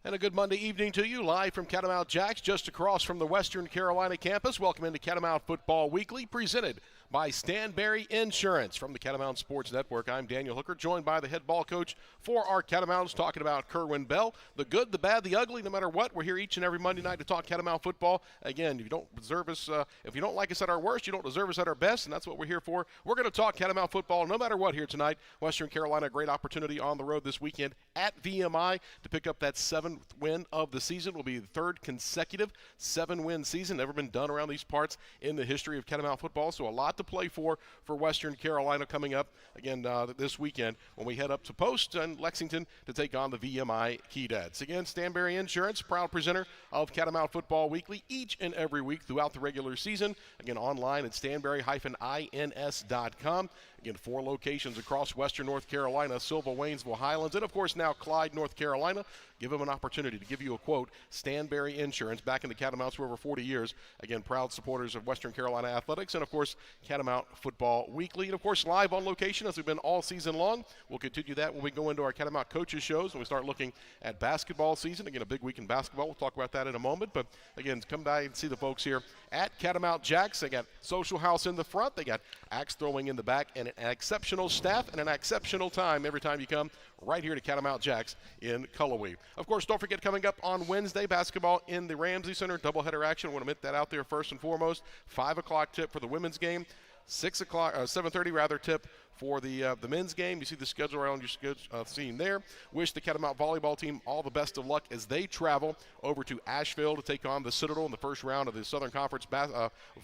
And a good Monday evening to you, live from Catamount Jaxe, just across from the Western Carolina campus. Welcome into Catamount Football Weekly, presented by Stanberry Insurance. From the Catamount Sports Network, I'm Daniel Hooker, joined by the head ball coach for our Catamounts, talking about Kerwin Bell. The good, the bad, the ugly, no matter what, we're here each and every Monday night to talk Catamount football. Again, if you don't deserve us, if you don't like us at our worst, you don't deserve us at our best, and that's what we're here for. We're going to talk Catamount football no matter what here tonight. Western Carolina, a great opportunity on the road this weekend at VMI to pick up that 7th win of the season. Will be the 3rd consecutive 7-win season, never been done around these parts in the history of Catamount football. So a lot to play for Western Carolina coming up again this weekend when we head up to Post and Lexington to take on the VMI Keydets. Again, Stanberry Insurance, proud presenter of Catamount Football Weekly each and every week throughout the regular season. Again, online at stanberry-ins.com. Again, 4 locations across Western North Carolina: Silva, Waynesville, Highlands, and of course now Clyde, North Carolina. Give them an opportunity to give you a quote. Stanberry Insurance, back in the Catamounts for over 40 years. Again, proud supporters of Western Carolina athletics, and of course Catamount Football Weekly, and of course live on location as we've been all season long. We'll continue that when we go into our Catamount coaches shows and we start looking at basketball season. Again, a big week in basketball. We'll talk about that in a moment, but again, come by and see the folks here at Catamount Jaxe. They got Social House in the front, they got axe throwing in the back, and an exceptional staff and an exceptional time every time you come right here to Catamount Jaxe in Cullowhee. Of course, don't forget, coming up on Wednesday, basketball in the Ramsey Center, doubleheader action. I want to admit that out there first and foremost. 5 o'clock tip for the women's game, 7:30 rather tip for the men's game. You see the schedule around your scene there. Wish the Catamount volleyball team all the best of luck as they travel over to Asheville to take on the Citadel in the first round of the Southern Conference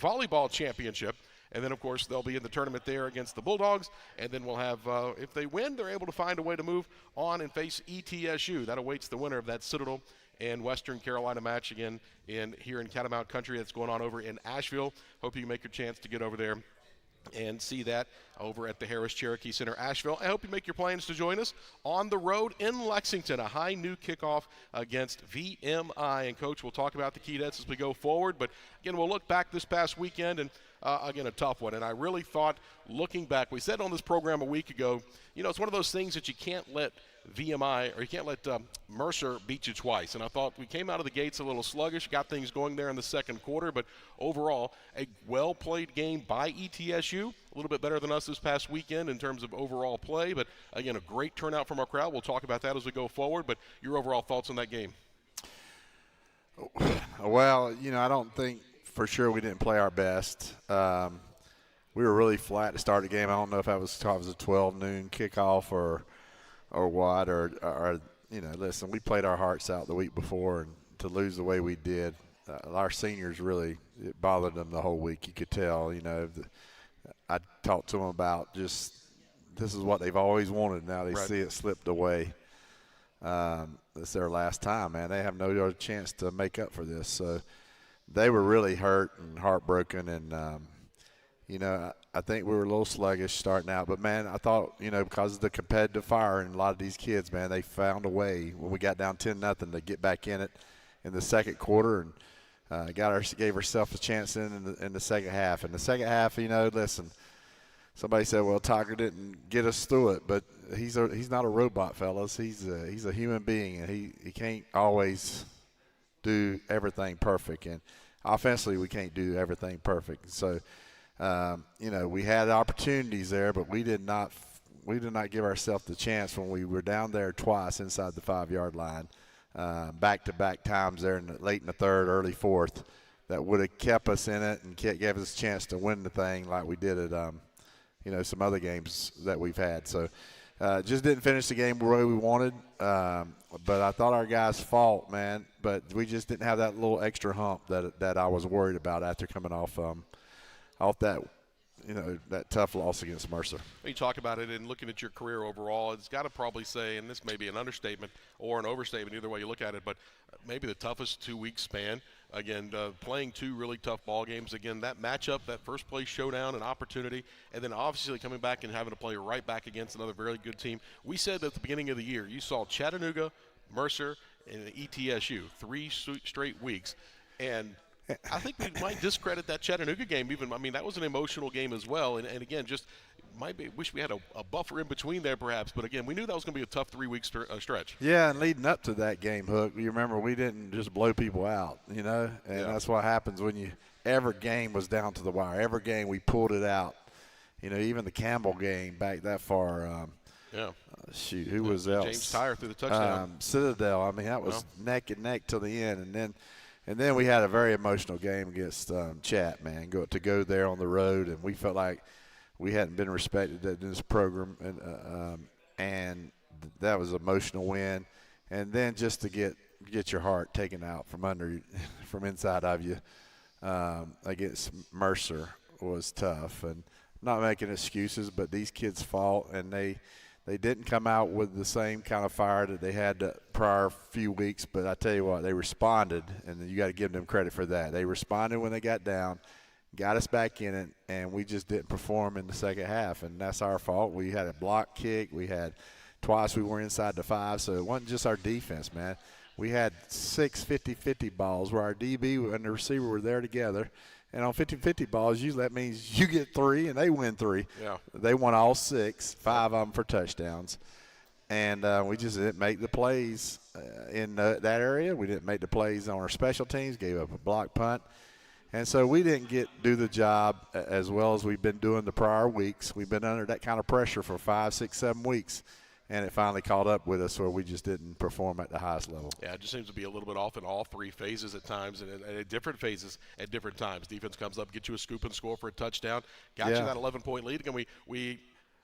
Volleyball Championship. And then, of course, they'll be in the tournament there against the Bulldogs. And then we'll have, if they win, they're able to find a way to move on and face ETSU. That awaits the winner of that Citadel and Western Carolina match again here in Catamount Country. That's going on over in Asheville. Hope you make your chance to get over there and see that over at the Harris Cherokee Center, Asheville. I hope you make your plans to join us on the road in Lexington, a high new kickoff against VMI. And, Coach, we'll talk about the Keydets as we go forward. But, again, we'll look back this past weekend, and, again, a tough one. And I really thought, looking back, we said on this program a week ago, you know, it's one of those things that you can't let VMI, or you can't let Mercer beat you twice. And I thought we came out of the gates a little sluggish, got things going there in the second quarter, but overall a well-played game by ETSU, a little bit better than us this past weekend in terms of overall play, but again, a great turnout from our crowd. We'll talk about that as we go forward, but your overall thoughts on that game? Well, you know, I don't think for sure we didn't play our best. We were really flat to start the game. I don't know if it was a 12 noon kickoff or what, or you know, listen, we played our hearts out the week before, and to lose the way we did, our seniors really, it bothered them the whole week. You could tell, you know. I talked to them about just this is what they've always wanted. Now they see it slipped away. It's their last time, man. They have no other chance to make up for this. So they were really hurt and heartbroken, and you know, I think we were a little sluggish starting out. But, man, I thought, you know, because of the competitive fire and a lot of these kids, man, they found a way when we got down 10-0 to get back in it in the second quarter, and gave ourselves a chance in the second half. In the second half, you know, listen, somebody said, well, Tiger didn't get us through it. But he's not a robot, fellas. He's a human being, and he can't always do everything perfect. And offensively, we can't do everything perfect. So, you know, we had opportunities there, but we did not give ourselves the chance when we were down there twice inside the 5-yard line, back-to-back times there late in the third, early fourth, that would have kept us in it and gave us a chance to win the thing like we did at, you know, some other games that we've had. So just didn't finish the game the way we wanted, but I thought our guys fought, man, but we just didn't have that little extra hump that I was worried about after coming off that, you know, that tough loss against Mercer. You talk about it and looking at your career overall, it's got to probably say, and this may be an understatement or an overstatement, either way you look at it, but maybe the toughest 2-week span. Again, playing 2 really tough ball games. Again, that matchup, that first place showdown and opportunity, and then obviously coming back and having to play right back against another very good team. We said at the beginning of the year, you saw Chattanooga, Mercer, and ETSU 3 straight weeks, and I think we might discredit that Chattanooga game even. I mean, that was an emotional game as well. And again, just wish we had a buffer in between there perhaps, but again, we knew that was going to be a tough 3-week stretch. Yeah, and leading up to that game, Hook, you remember we didn't just blow people out, and that's what happens when every game was down to the wire. Every game we pulled it out. Even the Campbell game back that far. Who was else? James Tyre threw the touchdown. Citadel. I mean, that was neck and neck till the end, and then we had a very emotional game against Chat, man. To go there on the road, and we felt like we hadn't been respected in this program, and that was an emotional win. And then just to get your heart taken out from inside of you against Mercer was tough. And not making excuses, but these kids fought, and they didn't come out with the same kind of fire that they had the prior few weeks. But I tell you what, they responded, and you got to give them credit for that. They responded when they got down, got us back in it, and we just didn't perform in the second half, and that's our fault. We had a block kick. We had twice we were inside the 5, so it wasn't just our defense, man. We had 6 50-50 balls where our DB and the receiver were there together. And on 50-50 balls, usually that means you get 3 and they win 3. Yeah. They won all 6, 5 of them for touchdowns. And we just didn't make the plays in that area. We didn't make the plays on our special teams, gave up a block punt. And so we didn't do the job as well as we've been doing the prior weeks. We've been under that kind of pressure for 5, 6, 7 weeks. And it finally caught up with us where we just didn't perform at the highest level. Yeah, it just seems to be a little bit off in all 3 phases at times and at different phases at different times. Defense comes up, gets you a scoop and score for a touchdown, got you that 11-point lead. Again, we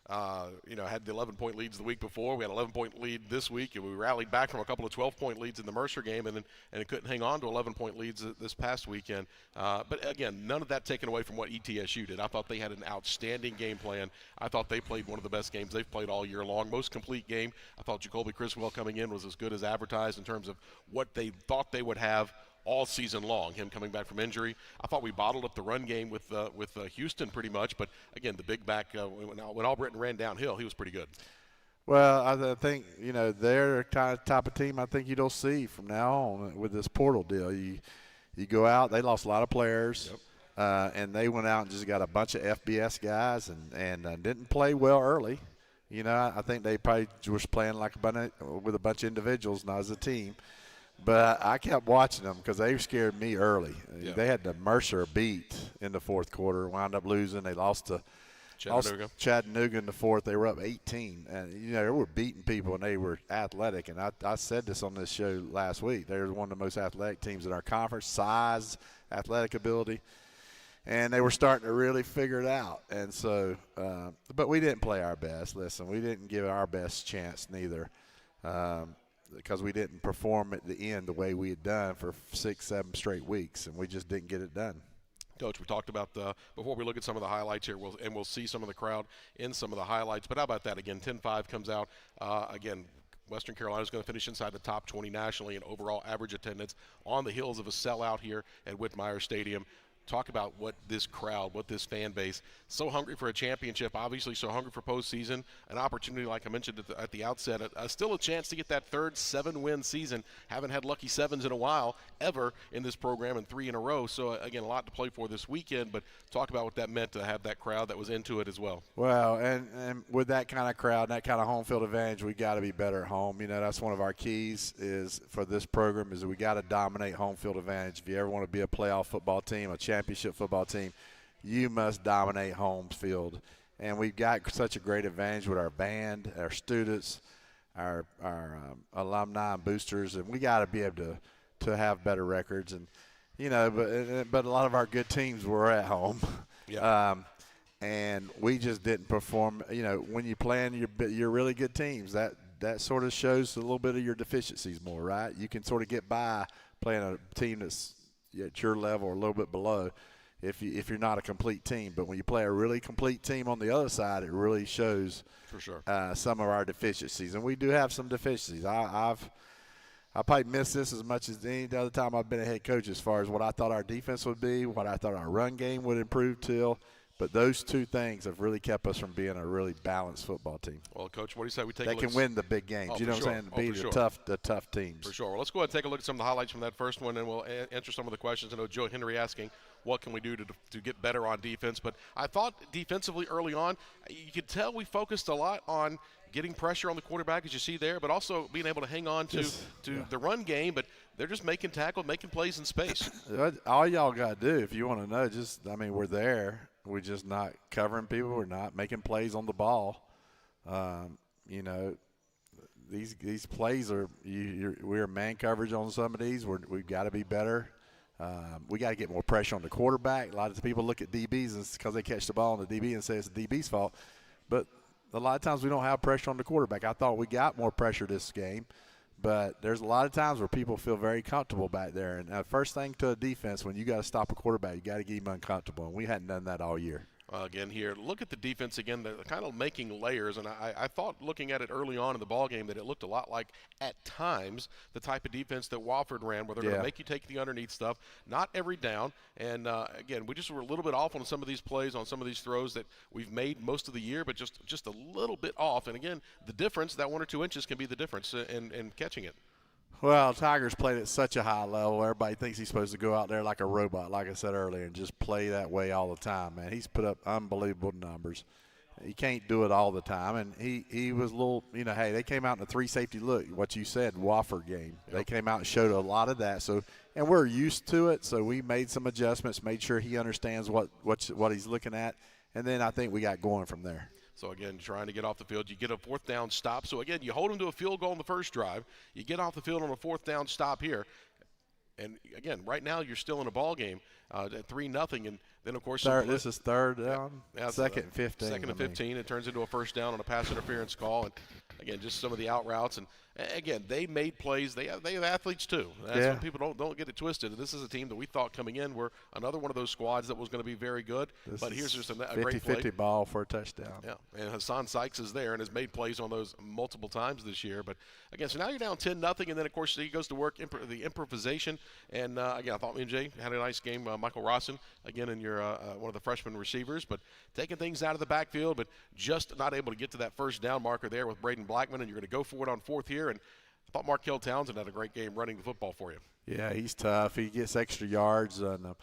had the 11-point leads the week before. We had an 11-point lead this week, and we rallied back from a couple of 12-point leads in the Mercer game, and it couldn't hang on to 11-point leads this past weekend. But, again, none of that taken away from what ETSU did. I thought they had an outstanding game plan. I thought they played one of the best games they've played all year long. Most complete game. I thought Jacoby Criswell coming in was as good as advertised in terms of what they thought they would have all season long, him coming back from injury. I thought we bottled up the run game with Houston pretty much, but again, the big back, when Albritton ran downhill, he was pretty good. Well, I think, they're kind of type of team I think you don't see from now on with this portal deal. You go out, they lost a lot of players, and they went out and just got a bunch of FBS guys and didn't play well early. I think they probably was playing with a bunch of individuals, not as a team. But I kept watching them because they scared me early. Yeah. They had the Mercer beat in the fourth quarter, wound up losing. They lost to Chattanooga in the fourth. They were up 18. And, they were beating people, and they were athletic. And I said this on this show last week. They were one of the most athletic teams in our conference, size, athletic ability. And they were starting to really figure it out. And so but we didn't play our best. Listen, we didn't give our best chance neither. Because we didn't perform at the end the way we had done for 6, 7 straight weeks, and we just didn't get it done. Coach, we talked about before we look at some of the highlights here, we'll see some of the crowd in some of the highlights. But how about that? Again, 10-5 comes out. Again, Western Carolina is going to finish inside the top 20 nationally in overall average attendance on the heels of a sellout here at Whitmire Stadium. Talk about what this crowd, what this fan base, so hungry for a championship, obviously so hungry for postseason, an opportunity like I mentioned at the outset, still a chance to get that third 7-win season. Haven't had lucky 7s in a while, ever, in this program, and 3 in a row. So, again, a lot to play for this weekend, but talk about what that meant to have that crowd that was into it as well. Well, and with that kind of crowd, that kind of home field advantage, we got to be better at home. That's one of our keys for this program is we got to dominate home field advantage. If you ever want to be a playoff football team, a championship football team, you must dominate home field. And we've got such a great advantage with our band, our students, our alumni and boosters, and we got to be able to have better records. And but a lot of our good teams were at home. Yeah. And we just didn't perform. When you play your really good teams, that sort of shows a little bit of your deficiencies more, right? You can sort of get by playing a team that's at your level or a little bit below if you're not a complete team. But when you play a really complete team on the other side, it really shows for sure some of our deficiencies. And we do have some deficiencies. I probably missed this as much as any other time I've been a head coach as far as what I thought our defense would be, what I thought our run game would improve till. But those two things have really kept us from being a really balanced football team. Well, Coach, what do you say we take a look? They can win the big games. You know what I'm saying? Beat the tough teams. For sure. Well, let's go ahead and take a look at some of the highlights from that first one, and we'll answer some of the questions. I know Joe Henry asking, what can we do to get better on defense. But I thought defensively early on, you could tell we focused a lot on getting pressure on the quarterback, as you see there, but also being able to hang on to the run game. But they're just making tackles, making plays in space. All y'all got to do, if you want to know, we're there. We're just not covering people. We're not making plays on the ball. These plays are we're man coverage on some of these. We've got to be better. We got to get more pressure on the quarterback. A lot of people look at DBs and because they catch the ball on the DB and say it's the DB's fault. But a lot of times we don't have pressure on the quarterback. I thought we got more pressure this game, but there's a lot of times where people feel very comfortable back there. And first thing to a defense, when you got to stop a quarterback, you got to get him uncomfortable. And we hadn't done that all year. Again here, look at the defense again. They're kind of making layers, and I thought looking at it early on in the ball game that it looked a lot like at times the type of defense that Wofford ran, where they're going to make you take the underneath stuff, not every down. And again, we just were a little bit off on some of these plays, on some of these throws that we've made most of the year, but just a little bit off. And again, the difference, that 1 or 2 inches, can be the difference in catching it. Well, Tigers played at such a high level. Everybody thinks he's supposed to go out there like a robot, like I said earlier, and just play that way all the time, man. He's put up unbelievable numbers. He can't do it all the time. And he was a little, hey, they came out in a 3-safety look, what you said, Wofford game. Yep. They came out and showed a lot of that. So, and we're used to it, so we made some adjustments, made sure he understands what he's looking at, and then I think we got going from there. So, again, trying to get off the field. You get a 4th down stop. So, again, you hold them to a field goal on the first drive. You get off the field on a 4th down stop here. And, again, right now you're still in a ball game at 3-0. And then, of course, this is 3rd down, second and 15. Second and 15. It turns into a 1st down on a pass interference call. And, again, just some of the out routes. And, again, they made plays. They have athletes, too. That's when people don't get it twisted. And this is a team that we thought coming in were another one of those squads that was going to be very good. But here's just a great play. 50-50 ball for a touchdown. Yeah, and Hassan Sykes is there and has made plays on those multiple times this year. But, again, so now you're down 10-0. And then, of course, he goes to work the improvisation. And, again, I thought me and Jay had a nice game. Michael Rosson, again, in your one of the freshman receivers. But taking things out of the backfield, but just not able to get to that 1st down marker there with Braden Blackman. And you're going to go for it on 4th here. And I thought Markel Townsend had a great game running the football for you. Yeah, he's tough. He gets extra yards. And,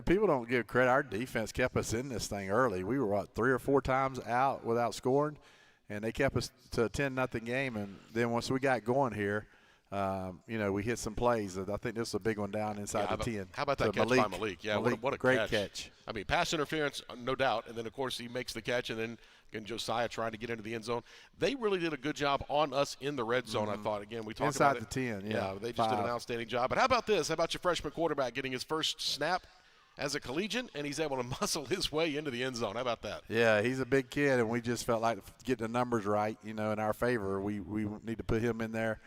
people don't give credit. Our defense kept us in this thing early. We were, 3 or 4 times out without scoring, and they kept us to a 10-0 game. And then once we got going here, we hit some plays. I think this was a big one down inside the 10. How about that catch by Malik? Yeah, what a great catch. I mean, pass interference, no doubt. And then, of course, he makes the catch, and then Josiah trying to get into the end zone. They really did a good job on us in the red zone, I thought. Again, we talked inside about the 10, yeah. They just did an outstanding job. But how about this? How about your freshman quarterback getting his first snap as a collegiate, and he's able to muscle his way into the end zone? How about that? Yeah, he's a big kid, and we just felt like getting the numbers right, in our favor. We need to put him in there.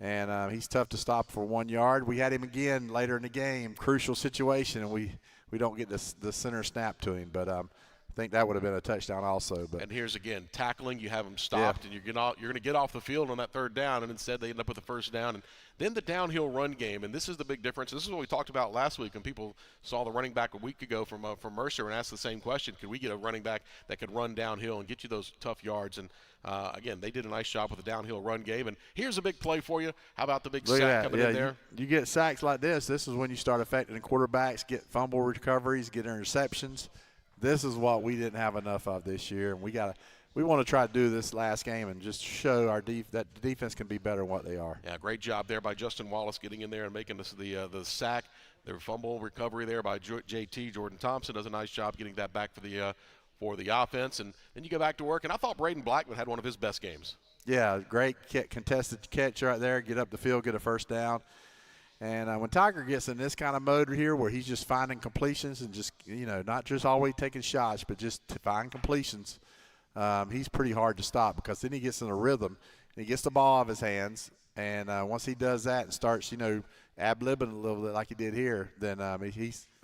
And he's tough to stop for 1 yard. We had him again later in the game, crucial situation, and we don't get the center snap to him. But I think that would have been a touchdown also. But and here's again tackling. You have him stopped, and you're going to get off the field on that 3rd down, and instead they end up with the 1st down. And then the downhill run game, and this is the big difference. This is what we talked about last week when people saw the running back a week ago from Mercer and asked the same question: could we get a running back that could run downhill and get you those tough yards? And again, they did a nice job with the downhill run game. And here's a big play for you. How about the big sack coming in there? You get sacks like this. This is when you start affecting the quarterbacks, get fumble recoveries, get interceptions. This is what we didn't have enough of this year, and we want to try to do this last game and just show that the defense can be better than what they are. Yeah, great job there by Justin Wallace getting in there and making the sack. Their fumble recovery there by JT. Jordan Thompson does a nice job getting that back for the offense. And then you go back to work, and I thought Braden Blackman had one of his best games. Yeah, great contested catch right there, get up the field, get a 1st down. And when Tiger gets in this kind of mode here where he's just finding completions and just, not just always taking shots, but just to find completions, he's pretty hard to stop because then he gets in a rhythm and he gets the ball out of his hands. And once he does that and starts, ad-libbing a little bit like he did here, then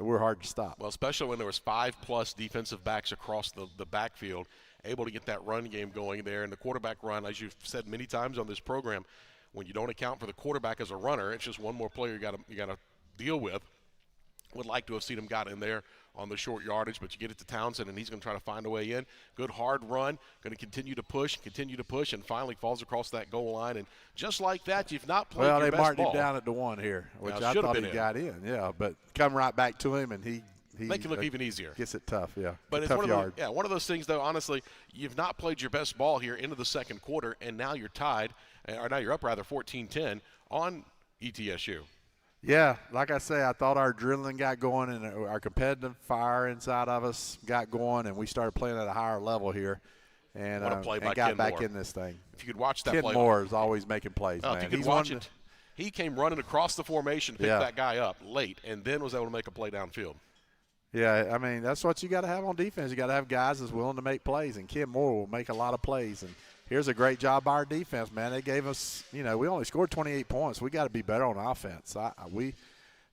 we're hard to stop. Well, especially when there was 5+ defensive backs across the backfield, able to get that run game going there. And the quarterback run, as you've said many times on this program, when you don't account for the quarterback as a runner, it's just one more player you got to deal with. Would like to have seen him got in there on the short yardage, but you get it to Townsend, and he's going to try to find a way in. Good hard run, going to continue to push, and finally falls across that goal line. And just like that, you've not played your best ball. Well, they marked him down at the 1 here, which I thought he got in. Yeah, but come right back to him, and he make it look even easier. Gets it tough, yeah. But it's tough one of those things, though. Honestly, you've not played your best ball here into the second quarter, and now you're tied, or now you're up rather 14-10 on ETSU. Yeah, like I say, I thought our adrenaline got going and our competitive fire inside of us got going, and we started playing at a higher level here, and got back in this thing. If you could watch that Ken play. Moore is always making plays, man. If you could watch it, he came running across the formation, picked that guy up late, and then was able to make a play downfield. Yeah, I mean, that's what you got to have on defense. You got to have guys that's willing to make plays, and Ken Moore will make a lot of plays. And here's a great job by our defense, man. They gave us, we only scored 28 points. We got to be better on offense.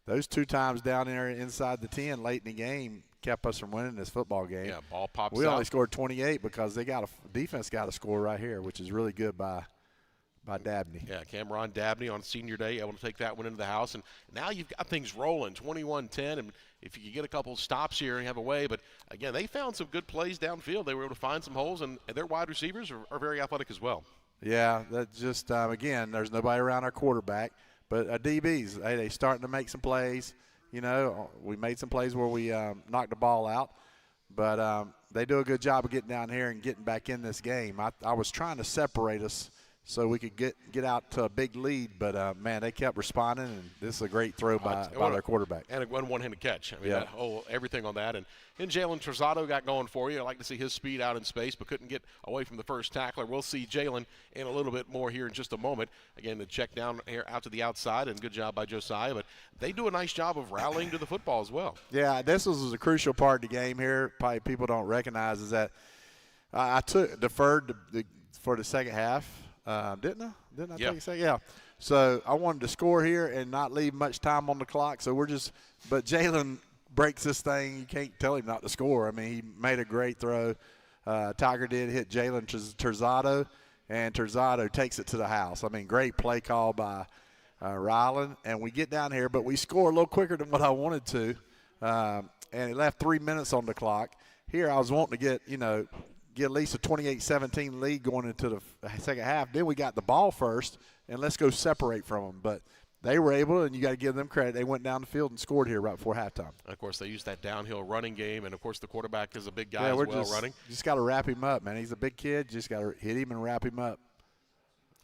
Those 2 times down there inside the 10 late in the game kept us from winning this football game. Yeah, ball pops We out. only scored 28 because defense got a score right here, which is really good by Dabney. Yeah, Cameron Dabney on senior day able to take that one into the house. And now you've got things rolling, 21-10. And if you could get a couple stops here and have a way. But, again, they found some good plays downfield. They were able to find some holes, and their wide receivers are very athletic as well. Yeah, that's just, again, there's nobody around our quarterback. But DBs, they starting to make some plays. We made some plays where we knocked the ball out. But they do a good job of getting down here and getting back in this game. I was trying to separate us so we could get out to a big lead. But, man, they kept responding, and this is a great throw by their quarterback. And a one-handed catch. I mean, everything on that. And Jalen Trozado got going for you. I like to see his speed out in space, but couldn't get away from the first tackler. We'll see Jalen in a little bit more here in just a moment. Again, the check down here out to the outside, and good job by Josiah. But they do a nice job of rallying to the football as well. Yeah, this was a crucial part of the game here. Probably people don't recognize is that I deferred for the second half. Didn't I? Didn't I take a second? Yeah. So I wanted to score here and not leave much time on the clock. So but Jalen breaks this thing. You can't tell him not to score. I mean, he made a great throw. Tiger did hit Jalen Terzado, and Terzado takes it to the house. I mean, great play call by Ryland. And we get down here, but we score a little quicker than what I wanted to. And it left 3 minutes on the clock. Here I was wanting to get at least a 28-17 lead going into the second half. Then we got the ball first, and let's go separate from them. But they were able, and you got to give them credit. They went down the field and scored here right before halftime. And of course, they used that downhill running game, and, of course, the quarterback is a big guy as well running. Just got to wrap him up, man. He's a big kid. Just got to hit him and wrap him up.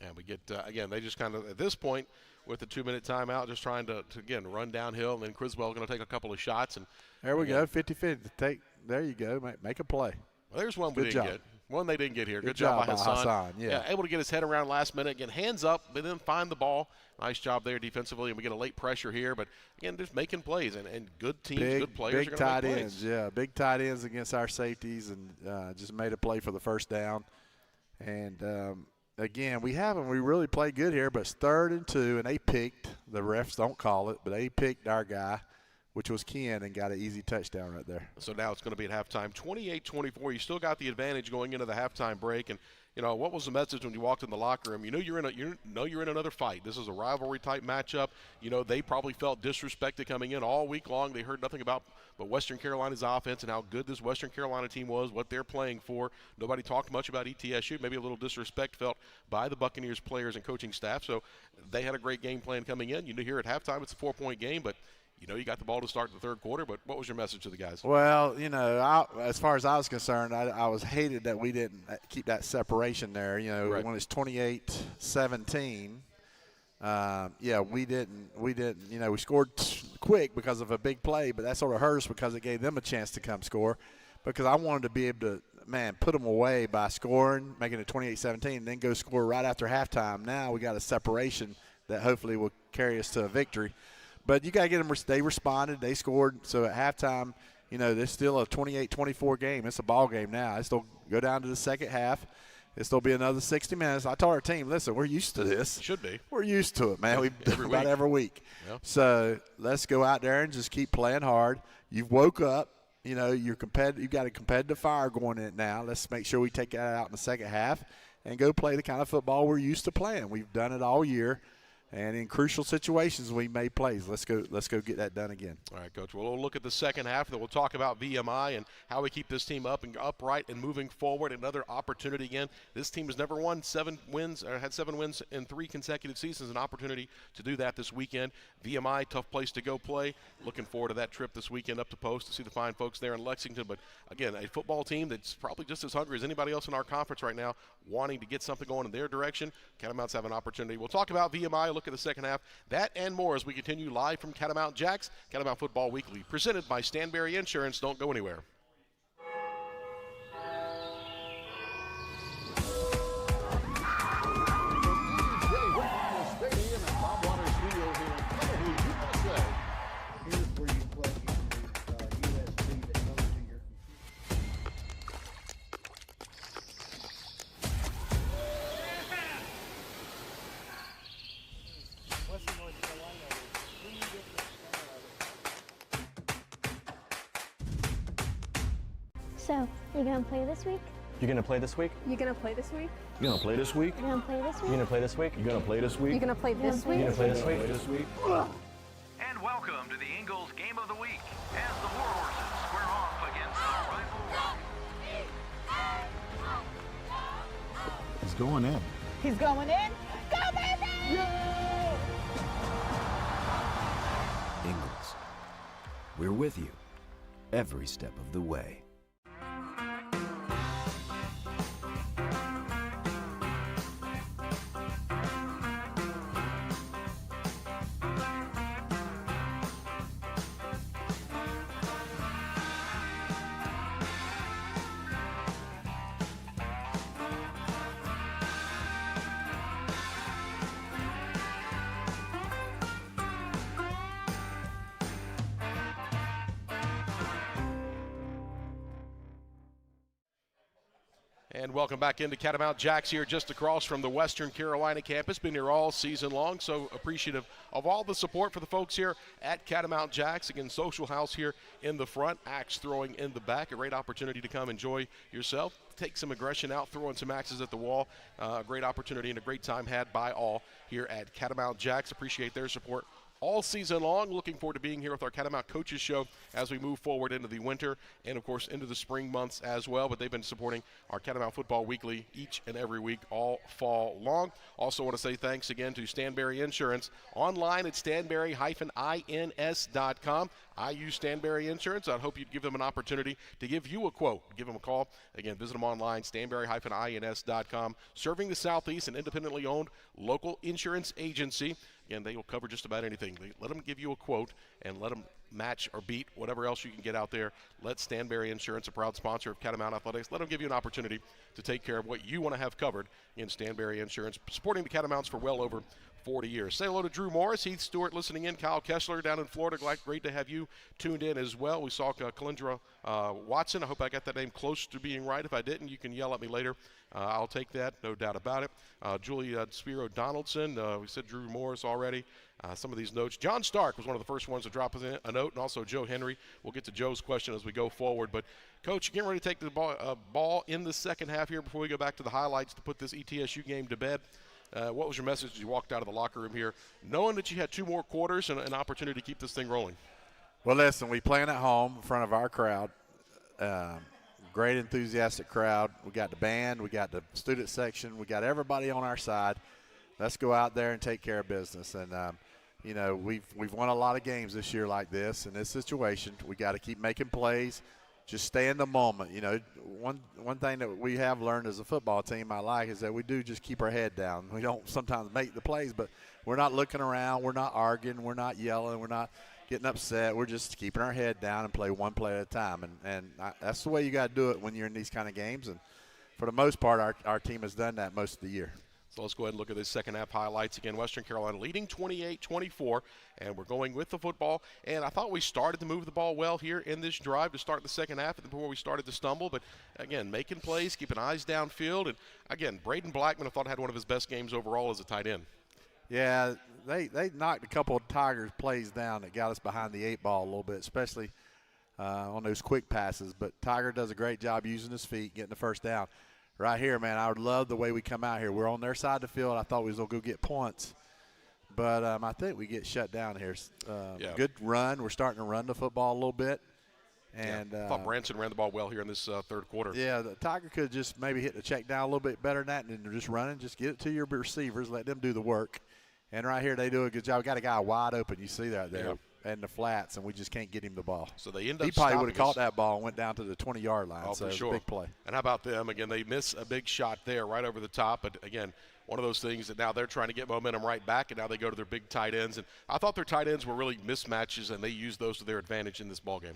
And we get, again, they just kind of, at this point, with the 2-minute timeout, just trying to again, run downhill, and then Criswell going to take a couple of shots. And there we go, 50-50. There you go. Make a play. Well, there's one we didn't get. One they didn't get here. Good job by Hassan. Yeah, able to get his head around last minute. Again, hands up, but then find the ball. Nice job there defensively, and we get a late pressure here. But, again, just making plays, and good teams, good players are going to make plays. Big tight ends, yeah. Big tight ends against our safeties, and just made a play for the first down. And, again, we really played good here, but it's 3rd and 2, and they picked. The refs don't call it, but they picked our guy, which was Ken, and got an easy touchdown right there. So now it's going to be at halftime, 28-24. You still got the advantage going into the halftime break. And, what was the message when you walked in the locker room? You're in another fight. This is a rivalry-type matchup. They probably felt disrespected coming in all week long. They heard nothing about but Western Carolina's offense and how good this Western Carolina team was, what they're playing for. Nobody talked much about ETSU. Maybe a little disrespect felt by the Buccaneers players and coaching staff. So they had a great game plan coming in. Here at halftime it's a 4-point game, but you got the ball to start the third quarter, but what was your message to the guys? Well, as far as I was concerned, I was hated that we didn't keep that separation there. Right. When it's 28-17, we didn't. We scored quick because of a big play, but that sort of hurt us because it gave them a chance to come score. Because I wanted to be able to, put them away by scoring, making it 28-17, and then go score right after halftime. Now we got a separation that hopefully will carry us to a victory. But you got to get them. They responded. They scored. So at halftime, there's still a 28-24 game. It's a ball game now. It's still go down to the second half. It'll still be another 60 minutes. I told our team, listen, we're used to this. Should be. We're used to it, man. We do about every week. Yeah. So let's go out there and just keep playing hard. You've woke up. You're competitive. You've got a competitive fire going in it now. Let's make sure we take that out in the second half and go play the kind of football we're used to playing. We've done it all year. And in crucial situations, we made plays. Let's go get that done again. All right, Coach. Well, we'll look at the second half, then we'll talk about VMI and how we keep this team up and upright and moving forward. Another opportunity again. This team has never won 7 wins or had 7 wins in 3 consecutive seasons. An opportunity to do that this weekend. VMI, tough place to go play. Looking forward to that trip this weekend up to Post to see the fine folks there in Lexington. But again, a football team that's probably just as hungry as anybody else in our conference right now, wanting to get something going in their direction. Catamounts have an opportunity. We'll talk about VMI, look at the second half. That and more as we continue live from Catamount Jaxe, Catamount Football Weekly, presented by Stanberry Insurance. Don't go anywhere. So, you gonna play this week? You gonna play this week? You gonna play this week? You gonna play this week? You gonna play this You week? gonna play this week? You gonna play this week? You gonna play this You week? gonna play this week? This week? And welcome to the Ingalls Game of the Week as the Warhorses square off against the rival Rock. He's going in. He's going in. Go, baby! Ingalls, we're with you every step of the way. And welcome back into Catamount Jaxe here just across from the Western Carolina campus. Been here all season long, so appreciative of all the support for the folks here at Catamount Jaxe. Again, social house here in the front, axe throwing in the back. A great opportunity to come enjoy yourself, take some aggression out, throwing some axes at the wall. A great opportunity and a great time had by all here at Catamount Jaxe. Appreciate their support all season long. Looking forward to being here with our Catamount Coaches Show as we move forward into the winter and, of course, into the spring months as well. But they've been supporting our Catamount Football Weekly each and every week all fall long. Also want to say thanks again to Stanberry Insurance. Online at stanberry-ins.com. I use Stanberry Insurance. I hope you'd give them an opportunity to give you a quote. Give them a call. Again, visit them online, stanberry-ins.com. Serving the Southeast, an independently owned local insurance agency. Again, they will cover just about anything. Let them give you a quote and let them match or beat whatever else you can get out there. Let Stanberry Insurance, a proud sponsor of Catamount Athletics, let them give you an opportunity to take care of what you want to have covered in Stanberry Insurance, supporting the Catamounts for well over 40 years. Say hello to Drew Morris, Heath Stewart listening in, Kyle Kessler down in Florida. Great to have you tuned in as well. We saw Kalindra Watson. I hope I got that name close to being right. If I didn't, you can yell at me later. I'll take that, no doubt about it. Julie Spiro Donaldson. We said Drew Morris already. Some of these notes. John Stark was one of the first ones to drop us a note, and also Joe Henry. We'll get to Joe's question as we go forward. But, Coach, getting ready to take the ball in the second half here before we go back to the highlights to put this ETSU game to bed. What was your message as you walked out of the locker room here, knowing that you had 2 more quarters and an opportunity to keep this thing rolling? Well, listen, we playing at home in front of our crowd. Great enthusiastic crowd. We got the band, we got the student section, we got everybody on our side. Let's go out there and take care of business. And you know, we've won a lot of games this year like this. In this situation, we got to keep making plays. Just stay in the moment. You know, one thing that we have learned as a football team I like is that we do just keep our head down. We don't sometimes make the plays, but we're not looking around. We're not arguing. We're not yelling. We're not getting upset. We're just keeping our head down and play one play at a time. And that's the way you got to do it when you're in these kind of games. And for the most part, our team has done that most of the year. So let's go ahead and look at this second half highlights. Again, Western Carolina leading 28-24, and we're going with the football. And I thought we started to move the ball well here in this drive to start the second half before we started to stumble. But, again, making plays, keeping eyes downfield. And, again, Braden Blackman, I thought, had one of his best games overall as a tight end. Yeah, they knocked a couple of Tigers plays down that got us behind the 8 ball a little bit, especially on those quick passes. But Tiger does a great job using his feet, getting the first down. Right here, man, I would love the way we come out here. We're on their side of the field. I thought we was going to go get points. But I think we get shut down here. Yeah. Good run. We're starting to run the football a little bit. And I thought Branson ran the ball well here in this third quarter. Yeah, the Tiger could just maybe hit the check down a little bit better than that, and then just running. Just get it to your receivers, let them do the work. And right here, they do a good job. We got a guy wide open. You see that there in the flats, and we just can't get him the ball. So they end up He probably would have stopping caught that ball and went down to the 20-yard line. Oh, so for it was sure. a big play. And how about them? Again, they miss a big shot there right over the top. But, again, one of those things that now they're trying to get momentum right back, and now they go to their big tight ends. And I thought their tight ends were really mismatches, and they used those to their advantage in this ballgame.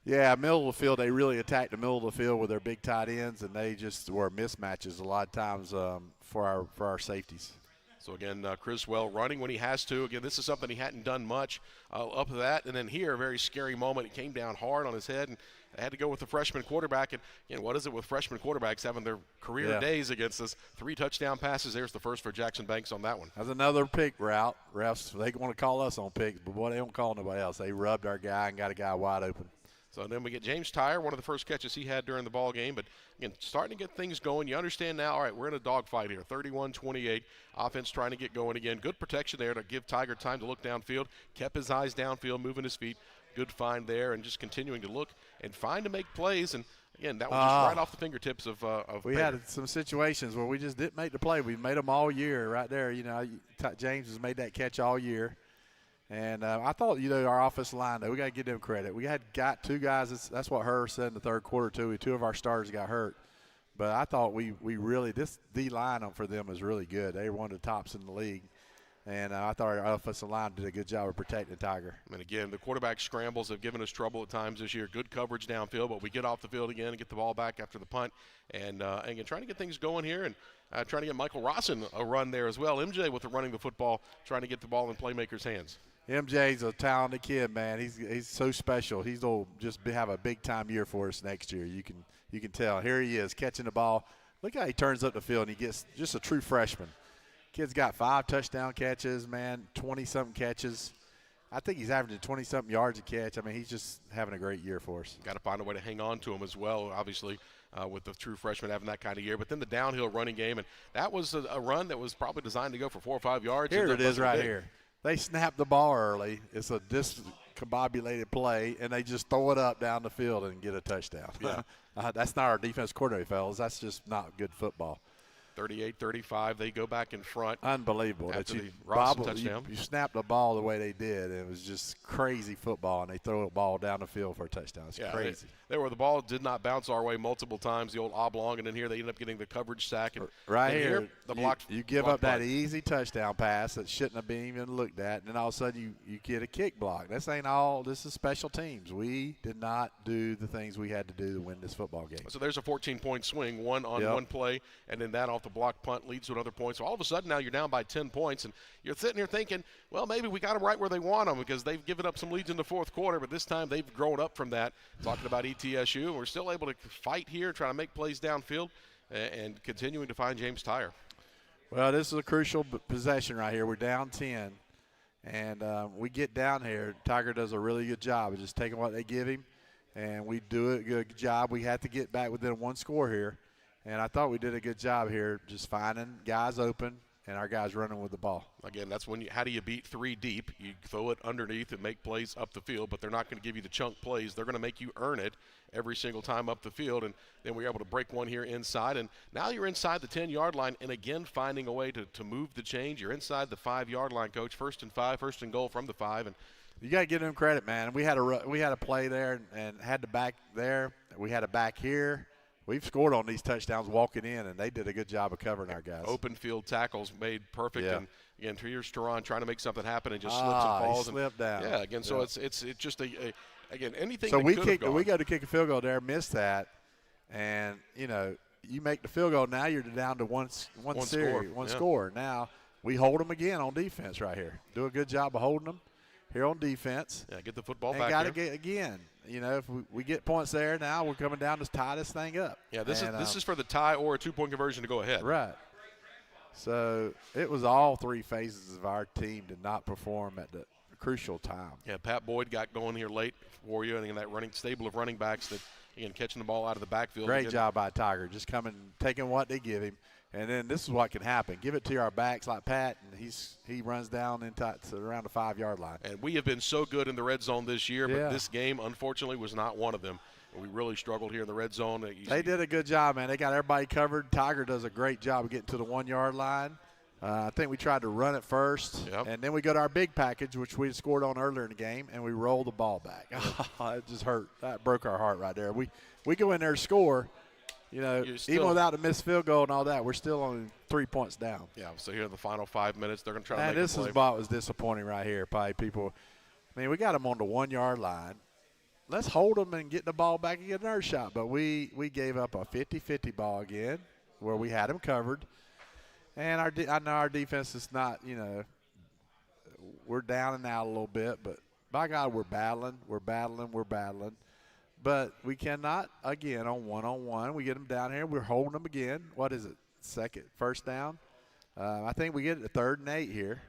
Yeah, middle of the field, they really attacked the middle of the field with their big tight ends, and they just were mismatches a lot of times for our safeties. So, again, Criswell running when he has to. Again, this is something he hadn't done much up to that. And then here, a very scary moment. It came down hard on his head, and they had to go with the freshman quarterback. And, again, what is it with freshman quarterbacks having their career days against us? 3 touchdown passes. There's the first for Jackson Banks on that one. That's another pick route. Refs, they want to call us on picks, but, boy, they don't call nobody else. They rubbed our guy and got a guy wide open. So then we get James Tyre, one of the first catches he had during the ball game. But, again, starting to get things going. You understand now, all right, we're in a dogfight here, 31-28. Offense trying to get going again. Good protection there to give Tiger time to look downfield. Kept his eyes downfield, moving his feet. Good find there, and just continuing to look and find to make plays. And, again, that was just right off the fingertips of we Baker. had some situations where we just didn't make the play. We made them all year right there. You know, James has made that catch all year. And I thought, our offensive line, though, we got to give them credit. We got 2 guys. That's what Herr said in the third quarter, too. 2 of our starters got hurt. But I thought we really – this D-line for them is really good. They were one of the tops in the league. And I thought our offensive line did a good job of protecting Tiger. And, again, the quarterback scrambles have given us trouble at times this year. Good coverage downfield, but we get off the field again and get the ball back after the punt. And again, trying to get things going here and trying to get Michael Rossin a run there as well. MJ with the running the football, trying to get the ball in playmakers' hands. MJ's a talented kid, man. He's so special. He'll just have a big-time year for us next year. You can tell. Here he is catching the ball. Look how he turns up the field, and he gets just a true freshman. Kid's got 5 touchdown catches, man, 20-something catches. I think he's averaging 20-something yards a catch. I mean, he's just having a great year for us. Got to find a way to hang on to him as well, obviously, with the true freshman having that kind of year. But then the downhill running game, and that was a run that was probably designed to go for 4 or 5 yards. Here it is right here. They snap the ball early. It's a discombobulated play, and they just throw it up down the field and get a touchdown. Yeah. That's not our defense coordinator, fellas. That's just not good football. 38-35, they go back in front. Unbelievable. After That the Robinson you touchdown. you snap the ball the way they did. It was just crazy football, and they throw the ball down the field for a touchdown. It's crazy. There where the ball did not bounce our way multiple times, the old oblong, and then here they end up getting the coverage sack. And right and here, the blocked, you give blocked up that punt. easy touchdown pass that shouldn't have been even looked at, and then all of a sudden you get a kick block. This ain't all. This is special teams. We did not do the things we had to do to win this football game. So there's a 14-point swing, one on one play, and then that off the block punt leads to another point. So all of a sudden now you're down by 10 points, and you're sitting here thinking, well, maybe we got them right where they want them because they've given up some leads in the fourth quarter, but this time they've grown up from that. Talking about ETSU, and we're still able to fight here, trying to make plays downfield, and continuing to find James Tyre. Well, this is a crucial possession right here. We're down 10, and we get down here. Tiger does a really good job of just taking what they give him, and we do a good job. We have to get back within 1 score here, and I thought we did a good job here just finding guys open and our guys running with the ball. Again, that's when how do you beat 3 deep? You throw it underneath and make plays up the field, but they're not going to give you the chunk plays. They're going to make you earn it every single time up the field, and then we're able to break one here inside, and now you're inside the 10-yard line, and again finding a way to move the change. You're inside the 5-yard line, Coach. 1st and 5, 1st and goal from the 5, and you got to give them credit, man. We had a play there and had the back there. We had a back here. We've scored on these touchdowns walking in, and they did a good job of covering our guys. Open field tackles made perfect, Yeah. and again, here's Teron trying to make something happen and just slips and falls. He slipped down. Yeah, again, so Yeah. it's just again anything. So that we could have gone. go to kick a field goal there, miss that, and you make the field goal. Now you're down to one score. Now we hold them again on defense right here. Do a good job of holding them here on defense. Yeah, get the football and back. Got to get again. If we get points there, now we're coming down to tie this thing up. Yeah, this is for the tie or a 2-point conversion to go ahead. Right. So it was all 3 phases of our team did not perform at the crucial time. Yeah, Pat Boyd got going here late for you, and that running stable of running backs that again catching the ball out of the backfield. Great job by Tiger, just taking what they give him And then this is what can happen. Give it to our backs like Pat, and he runs down to around the 5-yard line. And we have been so good in the red zone this year, Yeah. but this game, unfortunately, was not one of them. We really struggled here in the red zone. They did a good job, man. They got everybody covered. Tiger does a great job of getting to the 1-yard line. I think we tried to run it first, and then we go to our big package, which we had scored on earlier in the game, and we rolled the ball back. It just hurt. That broke our heart right there. We go in there to score. You know, even without the missed field goal and all that, we're still only 3 points down. Yeah, so here in the final 5 minutes, they're going to try to make this a play. is what was disappointing right here. Probably people, I mean, we got them on the 1-yard line. Let's hold them and get the ball back and get another shot. But we gave up a 50-50 ball again where we had them covered. And I know our defense is not, you know, we're down and out a little bit. But, by God, we're battling. But we cannot, again, on one-on-one. We get them down here. We're holding them again. What is it, first down? I think we get it to 3rd and 8 here.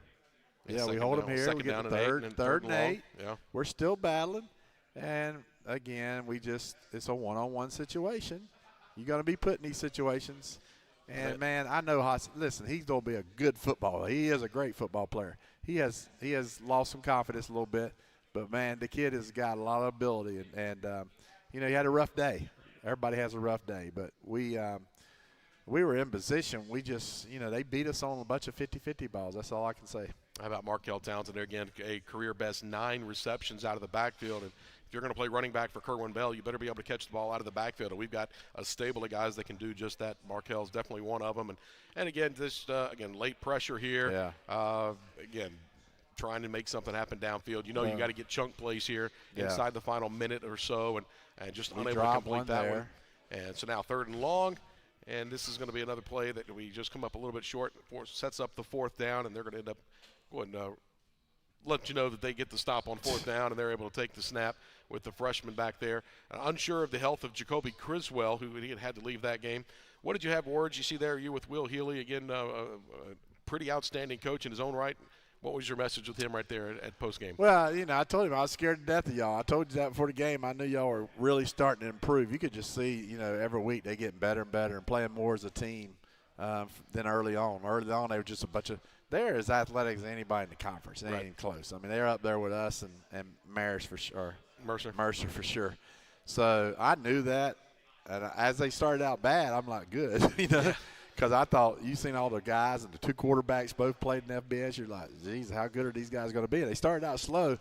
Yeah, we hold them here. We get the third and 8. Yeah. We're still battling. And, again, it's a one-on-one situation. You're going to be put in these situations. And, man, I know listen, he's going to be a good footballer. He is a great football player. He has lost some confidence a little bit. But, man, the kid has got a lot of ability. And you know, he had a rough day. Everybody has a rough day. But we were in position. We just, you know, they beat us on a bunch of 50-50 balls. That's all I can say. How about Markel Townsend there again? A career best 9 receptions out of the backfield. And if you're going to play running back for Kerwin Bell, you better be able to catch the ball out of the backfield. And we've got a stable of guys that can do just that. Markel's definitely one of them. And again, late pressure here. Yeah. Again, trying to make something happen downfield. You know, you got to get chunk plays here inside the final minute or so, and just unable to complete that one. And so now 3rd and long, and this is going to be another play that we just come up a little bit short. Sets up the 4th down, and they're going to end up going let you know that they get the stop on 4th down, and they're able to take the snap with the freshman back there. Unsure of the health of Jacoby Criswell, who he had to leave that game. What did you have words? You see there, you with Will Healy, again, a pretty outstanding coach in his own right. What was your message with him right there at postgame? Well, you know, I told him I was scared to death of y'all. I told you that before the game. I knew y'all were really starting to improve. You could just see, you know, every week they getting better and better and playing more as a team than early on. Early on, they were just a bunch of – they're as athletic as anybody in the conference. They ain't even close. I mean, they're up there with us and Mercer for sure. So I knew that. And as they started out bad, I'm like, good, you know. Because I thought, you seen all the guys and the 2 quarterbacks both played in FBS. You're like, geez, how good are these guys going to be? They started out slow.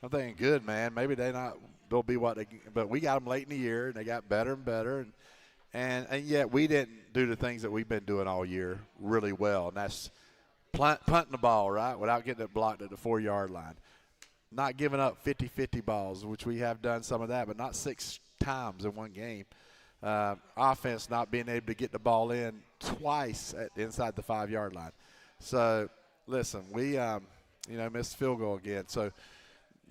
I'm thinking, good, man. Maybe they'll be what they – but we got them late in the year, and they got better and better. And yet we didn't do the things that we've been doing all year really well, and that's punting the ball, right, without getting it blocked at the 4-yard line. Not giving up 50-50 balls, which we have done some of that, but not 6 times in one game. Offense not being able to get the ball in twice inside the 5-yard line. So, listen, we, missed field goal again. So,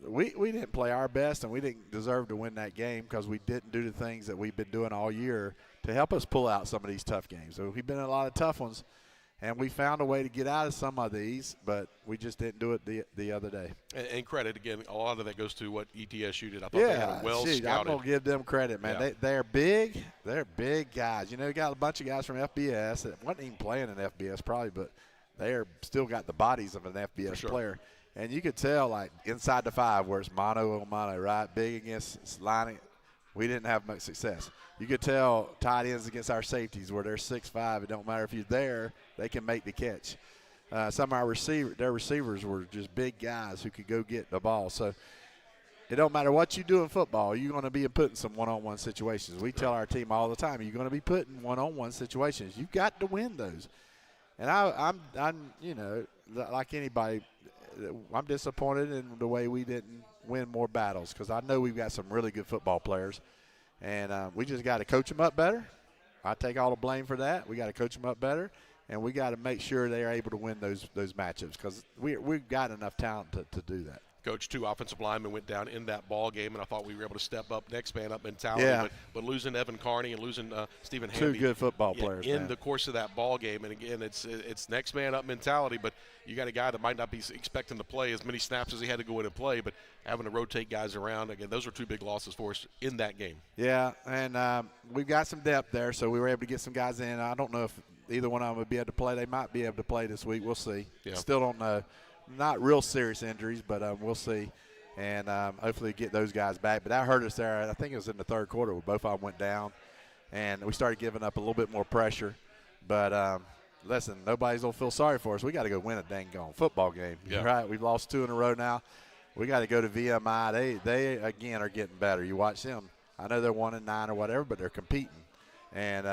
we didn't play our best, and we didn't deserve to win that game because we didn't do the things that we've been doing all year to help us pull out some of these tough games. So, we've been in a lot of tough ones, and we found a way to get out of some of these, but we just didn't do it the other day. And credit, again, a lot of that goes to what ETSU did. I thought they had a well-scouted. I'm going to give them credit, man. Yeah. They're big. They're big guys. You know, you got a bunch of guys from FBS that wasn't even playing in FBS probably, but they're still got the bodies of an FBS player. And you could tell, like, inside the 5 where it's mano on mano, right? Big against lining. We didn't have much success. You could tell tight ends against our safeties where they're 6'5". It don't matter if you're there, they can make the catch. Some of our receivers were just big guys who could go get the ball. So it don't matter what you do in football, you're going to be put in some one-on-one situations. We tell our team all the time, you're going to be put in one-on-one situations. You've got to win those. And I'm you know, like anybody, I'm disappointed in the way we didn't win more battles because I know we've got some really good football players. And we just got to coach them up better. I take all the blame for that. We got to coach them up better, and we got to make sure they are able to win those matchups because we've got enough talent to do that. Coach, 2 offensive linemen went down in that ball game, and I thought we were able to step up, next man up mentality. Yeah. But losing Evan Carney and losing Stephen Hamby 2 good football players in the course of that ball game. And again, it's next man up mentality. But you got a guy that might not be expecting to play as many snaps as he had to go in and play, but having to rotate guys around. Again, those are 2 big losses for us in that game. Yeah, and we've got some depth there, so we were able to get some guys in. I don't know if either one of them would be able to play. They might be able to play this week. We'll see. Yeah. Still don't know. Not real serious injuries, but we'll see. And hopefully get those guys back. But that hurt us there. I think it was in the third quarter where both of them went down. And we started giving up a little bit more pressure. But, listen, nobody's going to feel sorry for us. We got to go win a dang gone football game. Yeah. Right? We've lost 2 in a row now. We got to go to VMI. They again, are getting better. You watch them. I know they're 1-9 or whatever, but they're competing. And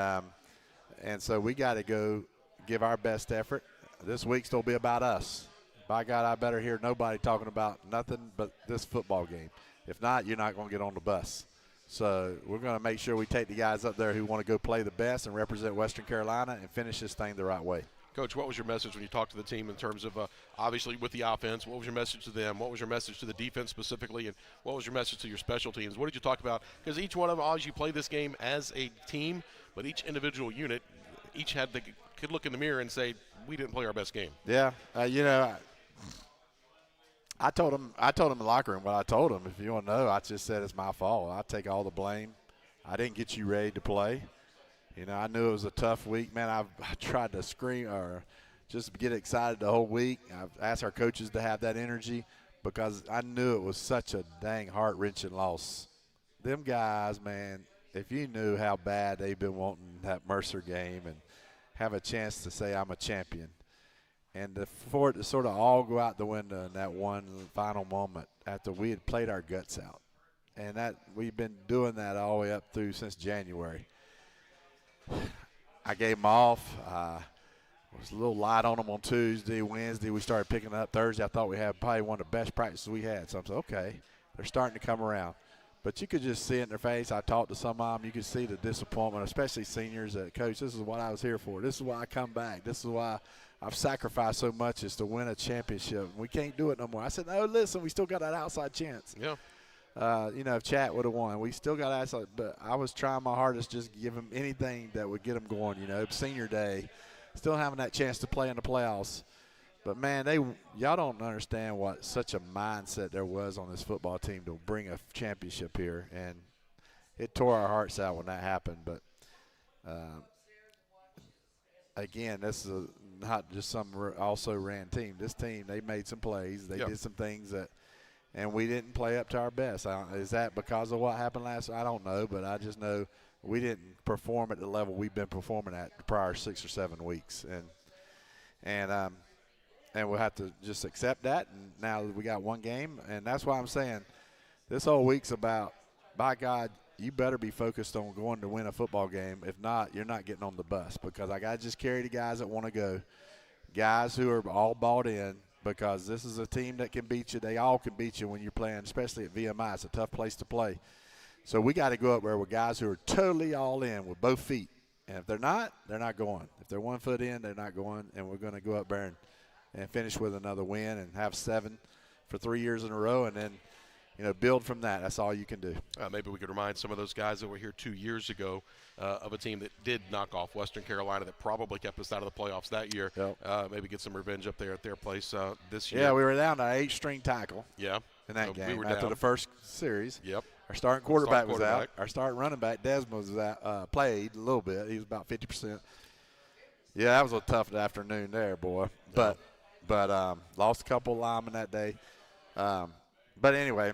so we got to go give our best effort. This week's going to be about us. By God, I better hear nobody talking about nothing but this football game. If not, you're not going to get on the bus. So we're going to make sure we take the guys up there who want to go play the best and represent Western Carolina and finish this thing the right way. Coach, what was your message when you talked to the team in terms of obviously with the offense? What was your message to them? What was your message to the defense specifically? And what was your message to your special teams? What did you talk about? Because each one of them, obviously, you play this game as a team, but each individual unit, each could look in the mirror and say, we didn't play our best game. Yeah, I told him in the locker room what I told him. If you want to know, I just said it's my fault. I take all the blame. I didn't get you ready to play. I knew it was a tough week. Man, I tried to scream or just get excited the whole week. I've asked our coaches to have that energy because I knew it was such a dang heart-wrenching loss. Them guys, man, if you knew how bad they've been wanting that Mercer game and have a chance to say I'm a champion. And for it to sort of all go out the window in that one final moment after we had played our guts out. And that we've been doing that all the way up through since January. I gave them off. Was a little light on them on Tuesday, Wednesday. We started picking up Thursday. I thought we had probably one of the best practices we had. So I said, okay, they're starting to come around. But you could just see it in their face. I talked to some of them. You could see the disappointment, especially seniors, that, Coach, this is what I was here for. This is why I come back. This is why I've sacrificed so much is to win a championship. We can't do it no more. I said, no, listen, we still got that outside chance. Yeah. If Chat would have won, we still got outside. But I was trying my hardest just to give them anything that would get them going, senior day, still having that chance to play in the playoffs. But, man, y'all don't understand what such a mindset there was on this football team to bring a championship here. And it tore our hearts out when that happened. But, again, this is not just some also ran team. This team, they made some plays. They did some things and we didn't play up to our best. Is that because of what happened last week? I don't know, but I just know we didn't perform at the level we've been performing at the prior 6 or 7 weeks. And we'll have to just accept that. And now we got one game, and that's why I'm saying this whole week's about, by God, you better be focused on going to win a football game. If not, you're not getting on the bus, because I got to just carry the guys that want to go, guys who are all bought in, because this is a team that can beat you. They all can beat you when you're playing, especially at VMI. It's a tough place to play. So we got to go up there with guys who are totally all in with both feet. And if they're not going. If they're 1 foot in, they're not going, and we're going to go up there and finish with another win and have 7 for 3 years in a row, and then, build from that. That's all you can do. Maybe we could remind some of those guys that were here 2 years ago of a team that did knock off Western Carolina that probably kept us out of the playoffs that year. Yep. Maybe get some revenge up there at their place this year. Yeah, we were down to 8-string tackle. Yeah. In that game we were after down. the first series. Yep. Our starting quarterback was out. Our starting running back, Desmond, was out, played a little bit. He was about 50%. Yeah, that was a tough afternoon there, boy. But lost a couple of linemen that day. But anyway,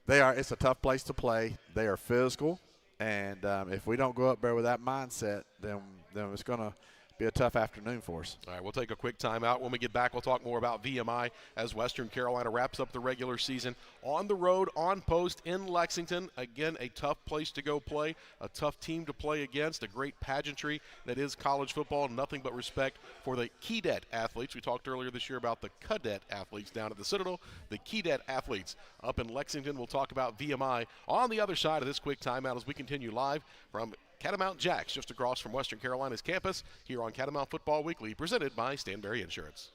it's a tough place to play. They are physical. And if we don't go up there with that mindset, then it's going to be a tough afternoon for us. All right, we'll take a quick timeout. When we get back, we'll talk more about VMI as Western Carolina wraps up the regular season on the road, on post in Lexington. Again, a tough place to go play, a tough team to play against, a great pageantry that is college football. Nothing but respect for the Kedet athletes. We talked earlier this year about the Cadet athletes down at the Citadel. The Kedet athletes up in Lexington. We'll talk about VMI on the other side of this quick timeout as we continue live from Catamount Jaxe, just across from Western Carolina's campus, here on Catamount Football Weekly, presented by Stanberry Insurance.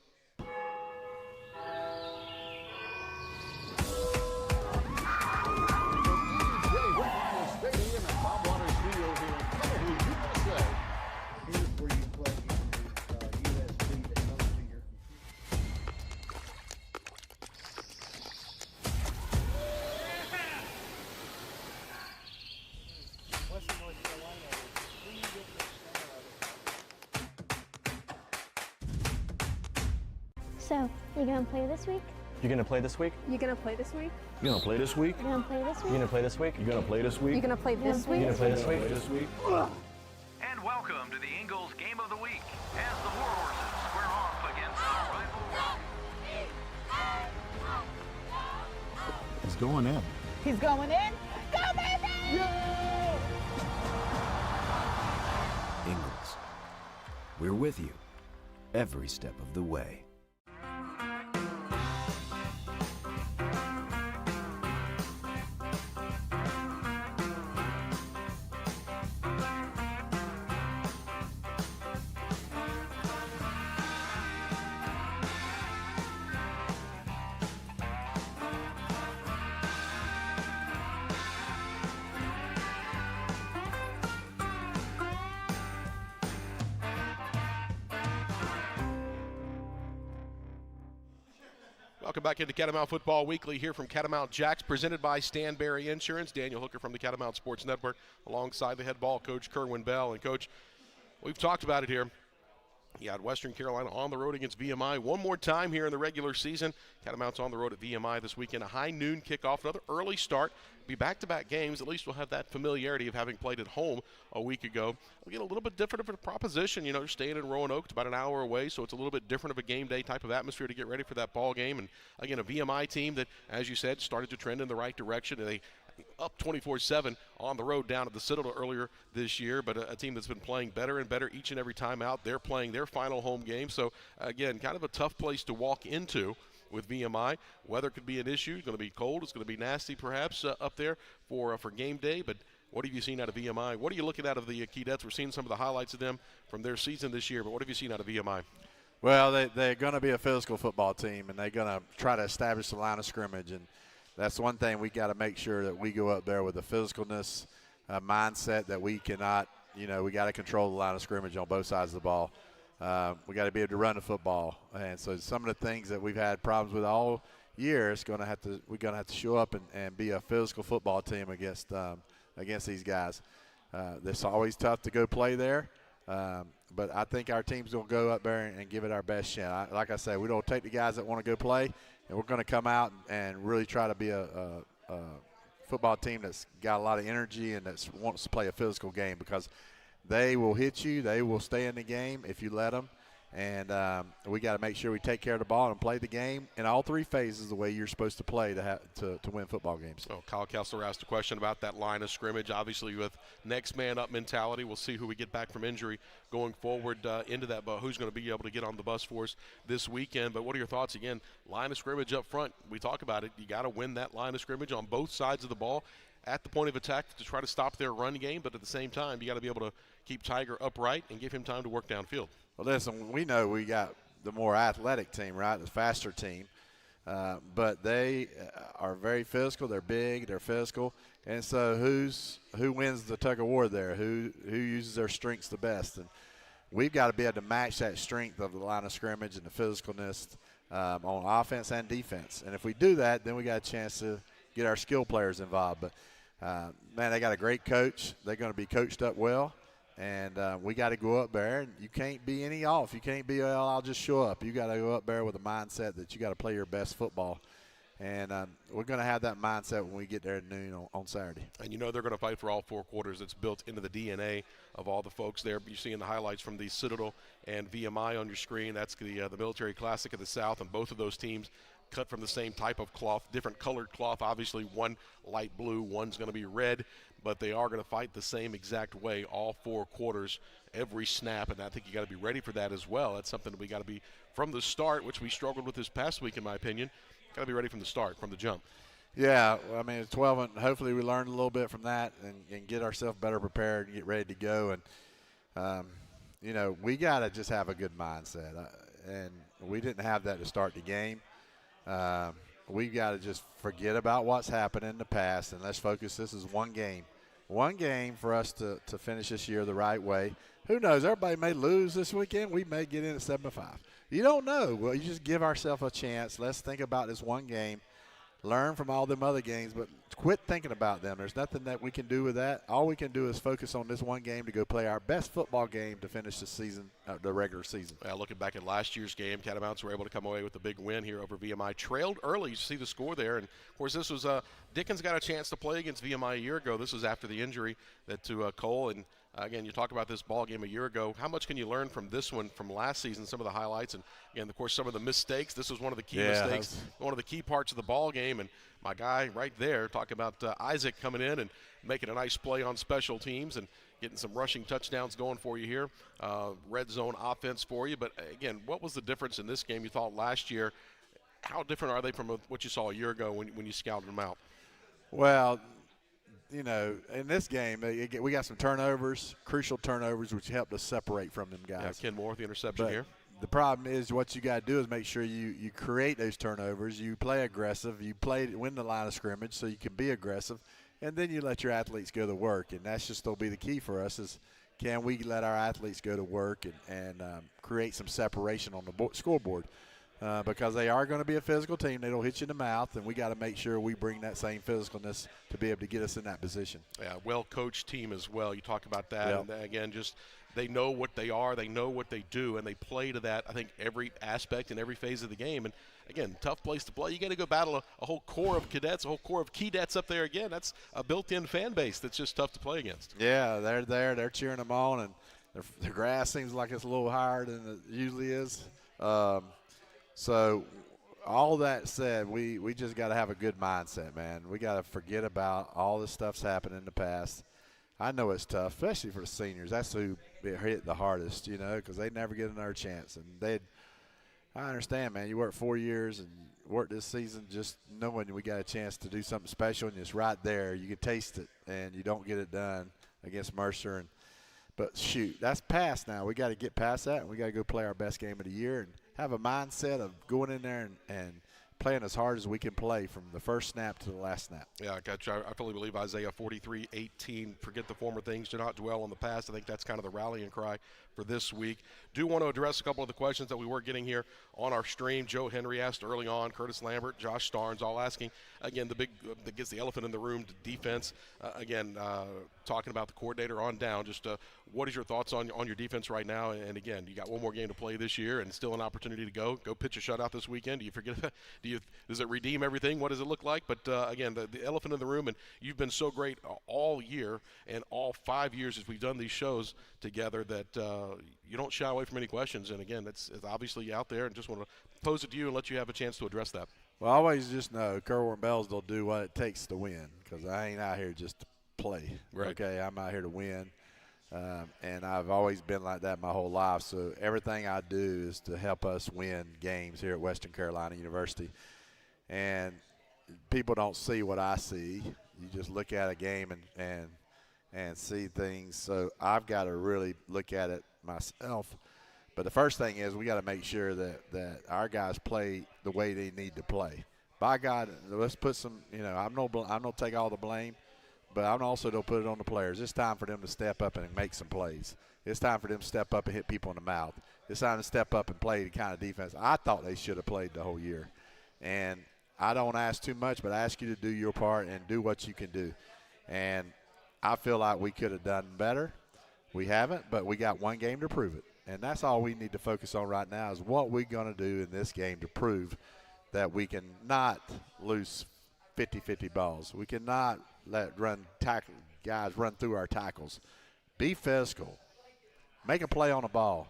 So, you gonna play this week? You gonna play this week? You gonna play this week? You gonna play this week? You gonna play this You week? gonna play this week? You gonna play this week? You gonna play this You week? You gonna play this week? And welcome to the Ingles Game of the Week as the Warhorses square off against their rival. He's going in. He's going in. Go, baby! Ingles. We're with you every step of the way. Welcome back into Catamount Football Weekly here from Catamount Jaxe, presented by Stanberry Insurance. Daniel Hooker from the Catamount Sports Network alongside the head ball coach, Kerwin Bell. And, Coach, we've talked about it here. You got Western Carolina on the road against VMI one more time here in the regular season. Catamount's on the road at VMI this weekend. A high noon kickoff, another early start. Be back-to-back games. At least we'll have that familiarity of having played at home a week ago. We'll get a little bit different of a proposition. You know, you're staying in Roanoke. It's about an hour away, so it's a little bit different of a game day type of atmosphere to get ready for that ball game. And, again, a VMI team that, as you said, started to trend in the right direction. They up 24-7 on the road down at the Citadel earlier this year, but a team that's been playing better and better each and every time out. They're playing their final home game. So, again, kind of a tough place to walk into with VMI. Weather could be an issue. It's going to be cold. It's going to be nasty perhaps up there for game day. But what have you seen out of VMI? What are you looking at of the Keydets? We're seeing some of the highlights of them from their season this year, but what have you seen out of VMI? Well, they're going to be a physical football team, and they're going to try to establish the line of scrimmage. And that's one thing we got to make sure that we go up there with a physicalness mindset that we cannot, we got to control the line of scrimmage on both sides of the ball. We got to be able to run the football, and so some of the things that we've had problems with all year, we're going to have to show up and be a physical football team against these guys. It's always tough to go play there, but I think our team's going to go up there and give it our best shot. Like I said, we don't take the guys that want to go play, and we're going to come out and really try to be a football team that's got a lot of energy and that wants to play a physical game, because they will hit you. They will stay in the game if you let them. And we got to make sure we take care of the ball and play the game in all three phases the way you're supposed to play to win football games. Oh, Kyle Kessler asked a question about that line of scrimmage. Obviously, with next man up mentality, we'll see who we get back from injury going forward into that, but who's going to be able to get on the bus for us this weekend. But what are your thoughts? Again, line of scrimmage up front. We talk about it. You got to win that line of scrimmage on both sides of the ball at the point of attack to try to stop their run game, but at the same time, you got to be able to keep Tiger upright and give him time to work downfield. Well, listen, we know we got the more athletic team, right, the faster team, but they are very physical. They're big, they're physical, and so who wins the tug of war there? Who uses their strengths the best? And we've got to be able to match that strength of the line of scrimmage and the physicalness on offense and defense. And if we do that, then we got a chance to get our skill players involved. But, man, they got a great coach. They're going to be coached up well. And we got to go up there, and you can't be any off. You can't be, well, I'll just show up. You got to go up there with a mindset that you got to play your best football. And we're going to have that mindset when we get there at noon on Saturday. And you know they're going to fight for all four quarters. It's built into the DNA of all the folks there. You're seeing the highlights from the Citadel and VMI on your screen. That's the Military Classic of the South, and both of those teams cut from the same type of cloth, different colored cloth. Obviously, one light blue, one's going to be red, but they are going to fight the same exact way all four quarters, every snap, and I think you got to be ready for that as well. That's something that we got to be from the start, which we struggled with this past week, in my opinion. Got to be ready from the start, from the jump. Yeah, I mean, it's 12, and hopefully we learn a little bit from that and get ourselves better prepared and get ready to go. And, we got to just have a good mindset, and we didn't have that to start the game. We've got to just forget about what's happened in the past, and let's focus. This is one game. One game for us to finish this year the right way. Who knows? Everybody may lose this weekend. We may get in at 7-5. You don't know. Well, you just give ourselves a chance. Let's think about this one game learn from all them other games, but quit thinking about them. There's nothing that we can do with that. All we can do is focus on this one game to go play our best football game to finish the season, the regular season. Looking back at last year's game, Catamounts were able to come away with a big win here over VMI. Trailed early. You see the score there. And, of course, this was Dickens got a chance to play against VMI a year ago. This was after the injury that to Cole. And, again, you talk about this ball game a year ago. How much can you learn from this one from last season, some of the highlights? And, again, of course, some of the mistakes. This was one of the key mistakes, one of the key parts of the ball game. And my guy right there talking about Isaac coming in and making a nice play on special teams and getting some rushing touchdowns going for you here. Red zone offense for you. But, again, what was the difference in this game you thought last year? How different are they from what you saw a year ago when you scouted them out? Well, you know, in this game, we got some turnovers, crucial turnovers, which helped us separate from them guys. Yeah, Ken Moore with the interception here. The problem is what you got to do is make sure you create those turnovers, you play aggressive, you win the line of scrimmage so you can be aggressive, and then you let your athletes go to work. And that's just going to be the key for us is can we let our athletes go to work and create some separation on the scoreboard. Because they are going to be a physical team. They'll hit you in the mouth, and we got to make sure we bring that same physicalness to be able to get us in that position. Yeah, well-coached team as well. You talk about that. Yep. And, again, just they know what they are. They know what they do, and they play to that, I think, every aspect and every phase of the game. And, again, tough place to play. You got to go battle a whole core of cadets, a whole core of cadets up there again. That's a built-in fan base that's just tough to play against. Yeah, they're there. They're cheering them on, and the grass seems like it's a little higher than it usually is. So all that said, we just got to have a good mindset, man. We got to forget about all this stuff's happened in the past. I know it's tough, especially for the seniors. That's who it hit the hardest, you know, because they never get another chance. And I understand, man. You work 4 years and work this season just knowing we got a chance to do something special, and it's right there. You can taste it, and you don't get it done against Mercer. But, shoot, that's past now. We got to get past that, and we got to go play our best game of the year and have a mindset of going in there and playing as hard as we can play from the first snap to the last snap. Yeah, I fully believe Isaiah 43:18, forget the former things, do not dwell on the past. I think that's kind of the rallying cry for this week. Do want to address a couple of the questions that we were getting here on our stream. Joe Henry asked early on, Curtis Lambert, Josh Starnes all asking, again, the big that gets the elephant in the room, defense. Talking about the coordinator on down, just what is your thoughts on your defense right now? And again, you got one more game to play this year and still an opportunity to go pitch a shutout this weekend. Do you forget? Does it redeem everything? What does it look like? But again, the elephant in the room, and you've been so great all year and all 5 years as we've done these shows together that you don't shy away from any questions. And again, it's obviously out there, and just want to pose it to you and let you have a chance to address that. Well, I always just know Kerwin Bell's will do what it takes to win, because I ain't out here just to play. Right. Okay, I'm out here to win. And I've always been like that my whole life. So everything I do is to help us win games here at Western Carolina University. And people don't see what I see. You just look at a game and see things. So I've got to really look at it myself. But the first thing is we got to make sure that our guys play the way they need to play. By God, let's put some. I'm no take all the blame. But I'm also don't put it on the players. It's time for them to step up and make some plays. It's time for them to step up and hit people in the mouth. It's time to step up and play the kind of defense I thought they should have played the whole year. And I don't ask too much, but I ask you to do your part and do what you can do. And I feel like we could have done better. We haven't, but we got one game to prove it. And that's all we need to focus on right now is what we're going to do in this game to prove that we can not lose 50-50 balls. We cannot let guys run through our tackles. Be physical. Make a play on the ball.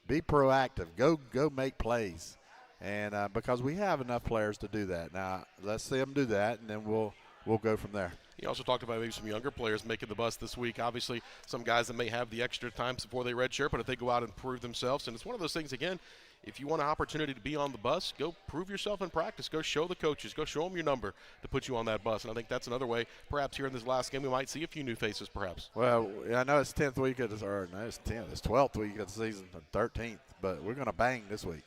Be proactive. Go make plays. And because we have enough players to do that. Now, let's see them do that, and then we'll go from there. He also talked about maybe some younger players making the bus this week. Obviously, some guys that may have the extra time before they redshirt, but if they go out and prove themselves, and it's one of those things, again, if you want an opportunity to be on the bus, go prove yourself in practice. Go show the coaches. Go show them your number to put you on that bus. And I think that's another way, perhaps here in this last game, we might see a few new faces perhaps. Well, I know it's 10th week it's 10th. It's 12th week of the season, 13th. But we're going to bang this week.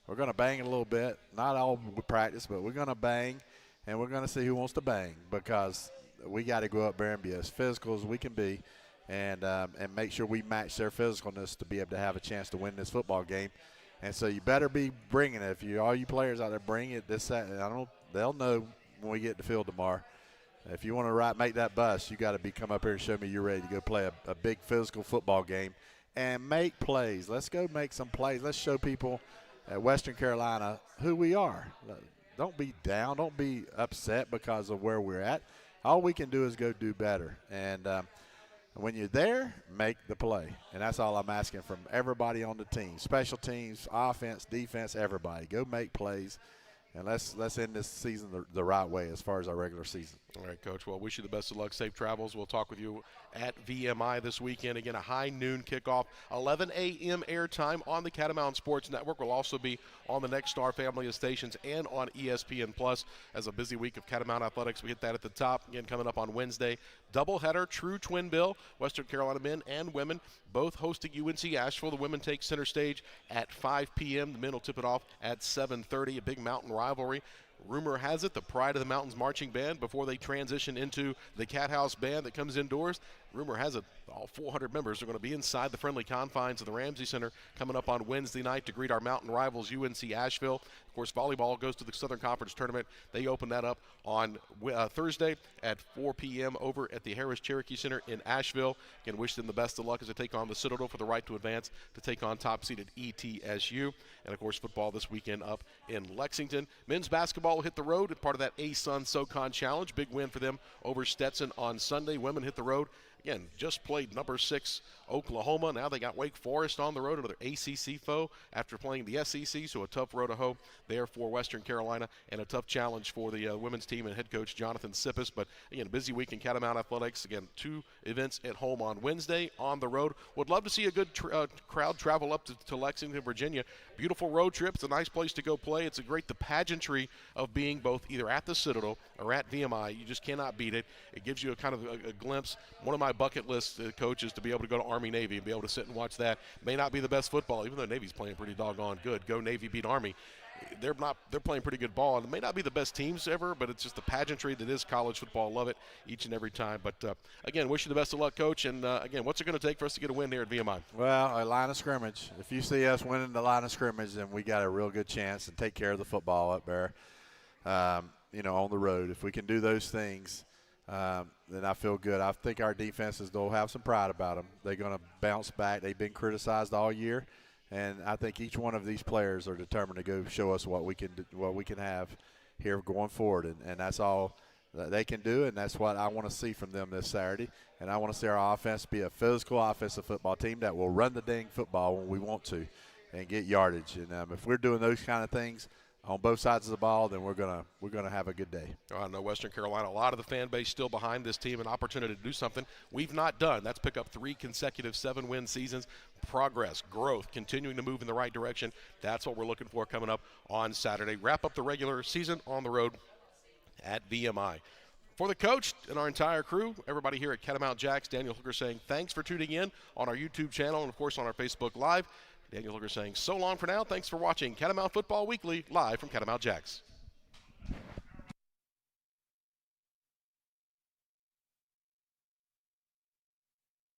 We're going to bang a little bit. Not all practice, but we're going to bang, and we're going to see who wants to bang because we got to go up there and be as physical as we can be and make sure we match their physicalness to be able to have a chance to win this football game. And so you better be bringing it. If all you players out there bring it, they'll know when we get in the field tomorrow. If you want to make that bus, you got to come up here and show me you're ready to go play a big physical football game and make plays. Let's go make some plays. Let's show people at Western Carolina who we are. Don't be down. Don't be upset because of where we're at. All we can do is go do better. And when you're there, make the play. And that's all I'm asking from everybody on the team, special teams, offense, defense, everybody. Go make plays. And let's end this season the right way as far as our regular season. All right, Coach. Well, wish you the best of luck. Safe travels. We'll talk with you at VMI this weekend. Again, a high noon kickoff, 11 a.m. airtime on the Catamount Sports Network. We'll also be on the Next Star family of stations and on ESPN Plus as a busy week of Catamount athletics. We hit that at the top. Again, coming up on Wednesday, doubleheader, true twin bill. Western Carolina men and women both hosting UNC Asheville. The women take center stage at 5 p.m. The men will tip it off at 7:30. A big mountain rivalry. Rumor has it the Pride of the Mountains marching band, before they transition into the Cat House band that comes indoors, rumor has it all 400 members are going to be inside the friendly confines of the Ramsey Center coming up on Wednesday night to greet our mountain rivals, UNC Asheville. Of course, volleyball goes to the Southern Conference Tournament. They open that up on Thursday at 4 p.m. over at the Harris Cherokee Center in Asheville. Again, wish them the best of luck as they take on the Citadel for the right to advance to take on top-seeded ETSU. And, of course, football this weekend up in Lexington. Men's basketball will hit the road as part of that ASUN SoCon Challenge. Big win for them over Stetson on Sunday. Women hit the road. Again, just played number 6 Oklahoma. Now they got Wake Forest on the road, another ACC foe after playing the SEC. So a tough road to hoe there for Western Carolina and a tough challenge for the women's team and head coach Jonathan Sippis. But again, a busy week in Catamount athletics. Again, 2 events at home on Wednesday, on the road. Would love to see a good crowd travel up to Lexington, Virginia. Beautiful road trip. It's a nice place to go play. It's the pageantry of being both either at the Citadel or at VMI. You just cannot beat it. It gives you a kind of a glimpse. One of my bucket list coaches to be able to go to Army Navy and be able to sit and watch that. May not be the best football, even though Navy's playing pretty doggone good. Go Navy, beat Army. They're playing pretty good ball, and it may not be the best teams ever, but it's just the pageantry that is college football. Love it each and every time. But again, wish you the best of luck, Coach. And again, what's it going to take for us to get a win here at VMI? Well, a line of scrimmage. If you see us winning the line of scrimmage, then we got a real good chance to take care of the football up there, on the road. If we can do those things, then I feel good. I think our defenses, they'll have some pride about them. They're going to bounce back. They've been criticized all year. And I think each one of these players are determined to go show us what we can have here going forward, and that's all that they can do, and that's what I want to see from them this Saturday. And I want to see our offense be a physical offensive football team that will run the dang football when we want to and get yardage. And if we're doing those kind of things on both sides of the ball, then we're gonna have a good day. I know Western Carolina, a lot of the fan base still behind this team, an opportunity to do something we've not done. That's pick up 3 consecutive 7-win seasons. Progress, growth, continuing to move in the right direction. That's what we're looking for coming up on Saturday. Wrap up the regular season on the road at VMI. For the coach and our entire crew, everybody here at Catamount Jaxe, Daniel Hooker saying thanks for tuning in on our YouTube channel and, of course, on our Facebook Live. Daniel Hooker saying so long for now. Thanks for watching Catamount Football Weekly live from Catamount Jaxe.